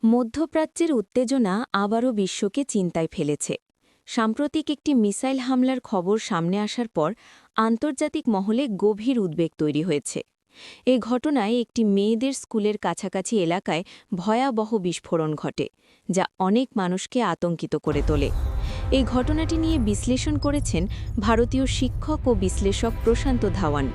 মধ্যপ্রাচ্যের উত্তেজনা আবারও বিশ্বকে চিন্তায় ফেলেছে। সাম্প্রতিক একটি মিসাইল হামলার খবর সামনে আসার পর আন্তর্জাতিক মহলে গভীর উদ্বেগ তৈরি হয়েছে। এই ঘটনায় একটি মেয়েদের স্কুলের কাছাকাছি এলাকায় ভয়াবহ বিস্ফোরণ ঘটে, যা অনেক মানুষকে আতঙ্কিত করে তোলে। এই ঘটনাটি নিয়ে বিশ্লেষণ করেছেন ভারতীয় শিক্ষক ও বিশ্লেষক প্রশান্ত ধাওয়ান।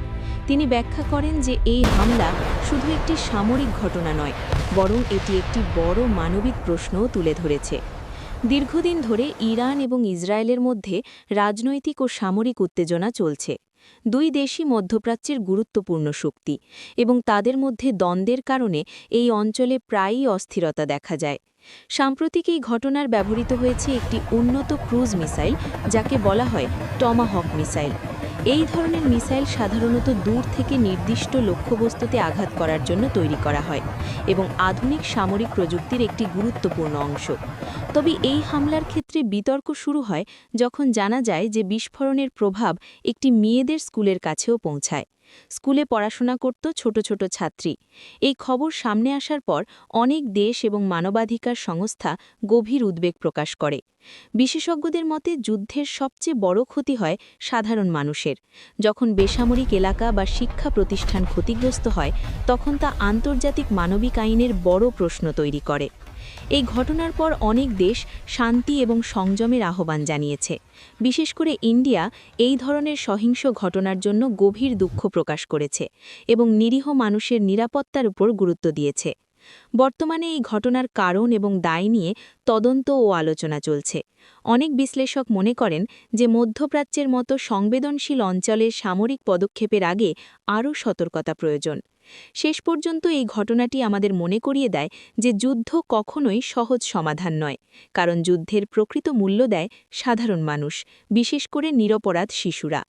তিনি ব্যাখ্যা করেন যে এই হামলা শুধু একটি সামরিক ঘটনা নয়, বরং এটি একটি বড় মানবিক প্রশ্নও তুলে ধরেছে। দীর্ঘদিন ধরে ইরান এবং ইসরায়েলের মধ্যে রাজনৈতিক ও সামরিক উত্তেজনা চলছে। দুই দেশই মধ্যপ্রাচ্যের গুরুত্বপূর্ণ শক্তি, এবং তাদের মধ্যে দ্বন্দ্বের কারণে এই অঞ্চলে প্রায়ই অস্থিরতা দেখা যায়। সাম্প্রতিক এই ঘটনার ব্যবহৃত হয়েছে একটি উন্নত ক্রুজ মিসাইল, যাকে বলা হয় টমাহক মিসাইল। এই ধরনের মিসাইল সাধারণত দূর থেকে নির্দিষ্ট লক্ষ্যবস্তুতে আঘাত করার জন্য তৈরি করা হয় এবং আধুনিক সামরিক প্রযুক্তির একটি গুরুত্বপূর্ণ অংশ। তবে এই হামলার ক্ষেত্রে বিতর্ক শুরু হয় যখন জানা যায় যে বিস্ফোরণের প্রভাব একটি মেয়েদের স্কুলের কাছেও পৌঁছায়। স্কুলে পড়াশোনা করত ছোট ছোট ছাত্রী। এই খবর সামনে আসার পর অনেক দেশ এবং মানবাধিকার সংস্থা গভীর উদ্বেগ প্রকাশ করে। বিশেষজ্ঞদের মতে যুদ্ধের সবচেয়ে বড় ক্ষতি হয় সাধারণ মানুষের। যখন বেসামরিক এলাকা বা শিক্ষা প্রতিষ্ঠান ক্ষতিগ্রস্ত হয়, তখন তা আন্তর্জাতিক মানবিক আইনের বড় প্রশ্ন তৈরি করে। এই ঘটনার পর অনেক দেশ শান্তি এবং সংযমের আহ্বান জানিয়েছে। বিশেষ করে ইন্ডিয়া এই ধরনের সহিংস ঘটনার জন্য গভীর দুঃখ প্রকাশ করেছে এবং নিরীহ মানুষের নিরাপত্তার উপর গুরুত্ব দিয়েছে। বর্তমানে এই ঘটনার কারণ এবং দায় নিয়ে তদন্ত ও আলোচনা চলছে। অনেক বিশ্লেষক মনে করেন যে মধ্যপ্রাচ্যের মতো সংবেদনশীল অঞ্চলের সামরিক পদক্ষেপের আগে আরও সতর্কতা প্রয়োজন। শেষ পর্যন্ত এই ঘটনাটি আমাদের মনে করিয়ে দেয় যে যুদ্ধ কখনোই সহজ সমাধান নয়, কারণ যুদ্ধের প্রকৃত মূল্য দেয় সাধারণ মানুষ, বিশেষ করে নিরপরাধ শিশুরা।